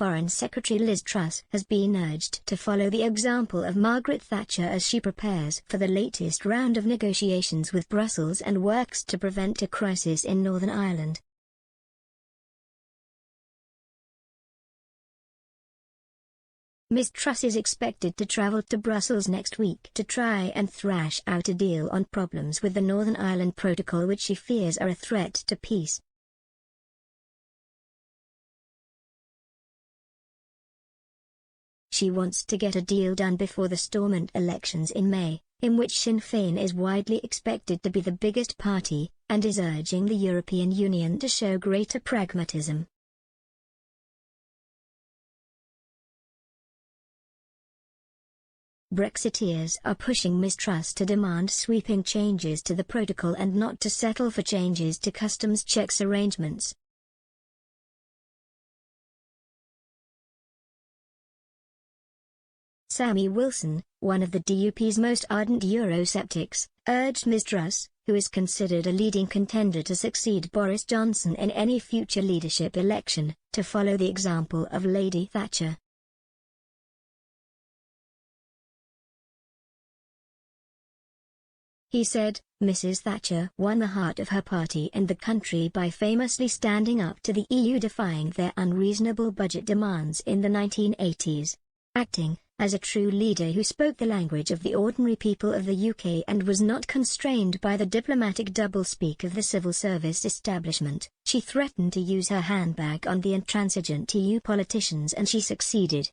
Foreign Secretary Liz Truss has been urged to follow the example of Margaret Thatcher as she prepares for the latest round of negotiations with Brussels and works to prevent a crisis in Northern Ireland. Ms. Truss is expected to travel to Brussels next week to try and thrash out a deal on problems with the Northern Ireland Protocol, which she fears are a threat to peace. She wants to get a deal done before the Stormont elections in May, in which Sinn Féin is widely expected to be the biggest party, and is urging the European Union to show greater pragmatism. Brexiteers are pushing Ms. Truss to demand sweeping changes to the protocol and not to settle for changes to customs checks arrangements. Sammy Wilson, one of the DUP's most ardent Eurosceptics, urged Ms. Truss, who is considered a leading contender to succeed Boris Johnson in any future leadership election, to follow the example of Lady Thatcher. He said, Mrs. Thatcher won the heart of her party and the country by famously standing up to the EU, defying their unreasonable budget demands in the 1980s. Acting as a true leader who spoke the language of the ordinary people of the UK and was not constrained by the diplomatic doublespeak of the civil service establishment, she threatened to use her handbag on the intransigent EU politicians, and she succeeded.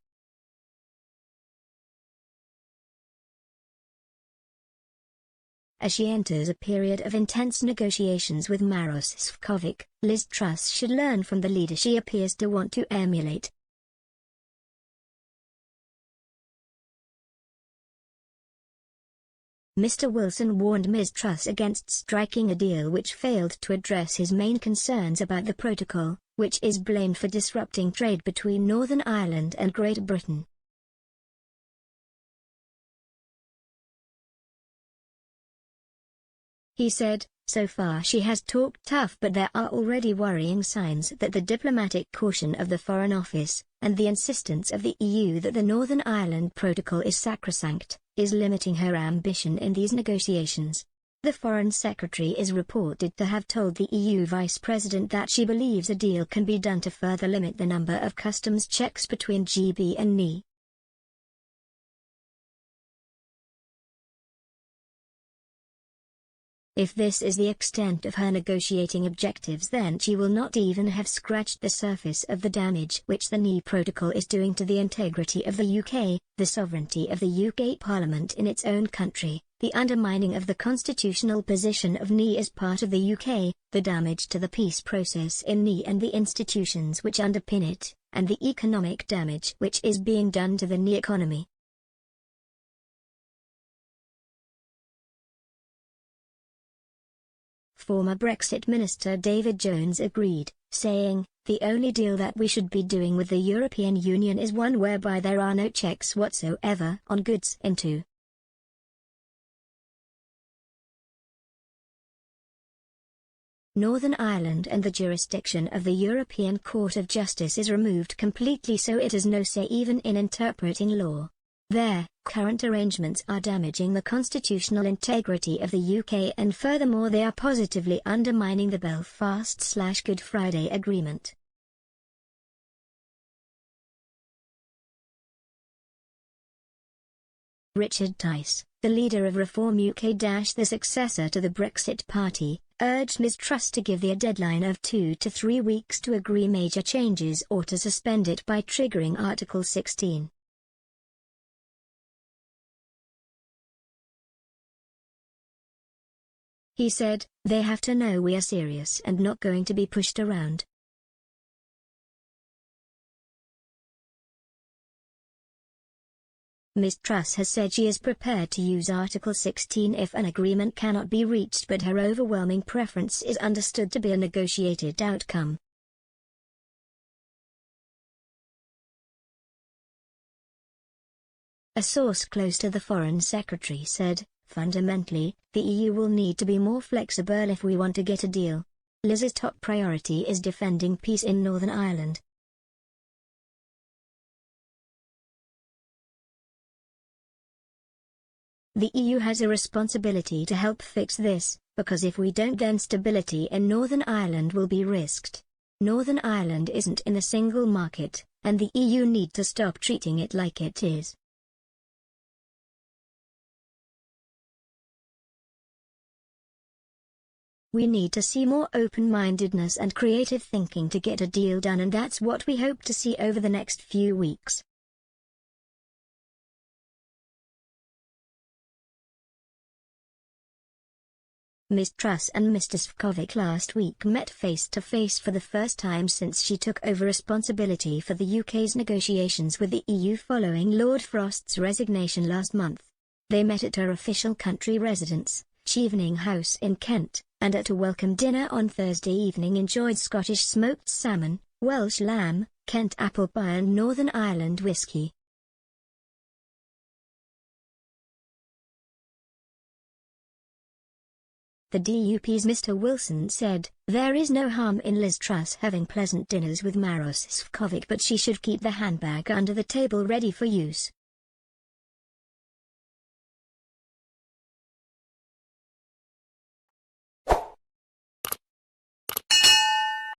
As she enters a period of intense negotiations with Maros Sefcovic, Liz Truss should learn from the leader she appears to want to emulate. Mr. Wilson warned Ms. Truss against striking a deal which failed to address his main concerns about the protocol, which is blamed for disrupting trade between Northern Ireland and Great Britain. He said, so far she has talked tough, but there are already worrying signs that the diplomatic caution of the Foreign Office, and the insistence of the EU that the Northern Ireland Protocol is sacrosanct, is limiting her ambition in these negotiations. The Foreign Secretary is reported to have told the EU Vice President that she believes a deal can be done to further limit the number of customs checks between GB and NI. If this is the extent of her negotiating objectives, then she will not even have scratched the surface of the damage which the NI Protocol is doing to the integrity of the UK, the sovereignty of the UK Parliament in its own country, the undermining of the constitutional position of NI as part of the UK, the damage to the peace process in NI and the institutions which underpin it, and the economic damage which is being done to the NI economy. Former Brexit Minister David Jones agreed, saying, "The only deal that we should be doing with the European Union is one whereby there are no checks whatsoever on goods into Northern Ireland, and the jurisdiction of the European Court of Justice is removed completely, so it has no say even in interpreting law. Their current arrangements are damaging the constitutional integrity of the UK, and furthermore they are positively undermining the Belfast/Good Friday Agreement." Richard Tice, the leader of Reform UK - the successor to the Brexit Party, urged Ms. Truss to give a deadline of 2 to 3 weeks to agree major changes or to suspend it by triggering Article 16. He said, "They have to know we are serious and not going to be pushed around." Ms. Truss has said she is prepared to use Article 16 if an agreement cannot be reached, but her overwhelming preference is understood to be a negotiated outcome. A source close to the Foreign Secretary said, "Fundamentally, the EU will need to be more flexible if we want to get a deal. Liz's top priority is defending peace in Northern Ireland." The EU has a responsibility to help fix this, because if we don't then stability in Northern Ireland will be risked. Northern Ireland isn't in the single market, and the EU need to stop treating it like it is. We need to see more open-mindedness and creative thinking to get a deal done, and that's what we hope to see over the next few weeks. Ms. Truss and Mr. Šefčovič last week met face-to-face for the first time since she took over responsibility for the UK's negotiations with the EU following Lord Frost's resignation last month. They met at her official country residence, Chevening House in Kent, and at a welcome dinner on Thursday evening enjoyed Scottish smoked salmon, Welsh lamb, Kent apple pie and Northern Ireland whiskey. The DUP's Mr. Wilson said, "There is no harm in Liz Truss having pleasant dinners with Maros Šefčovič, but she should keep the handbag under the table ready for use."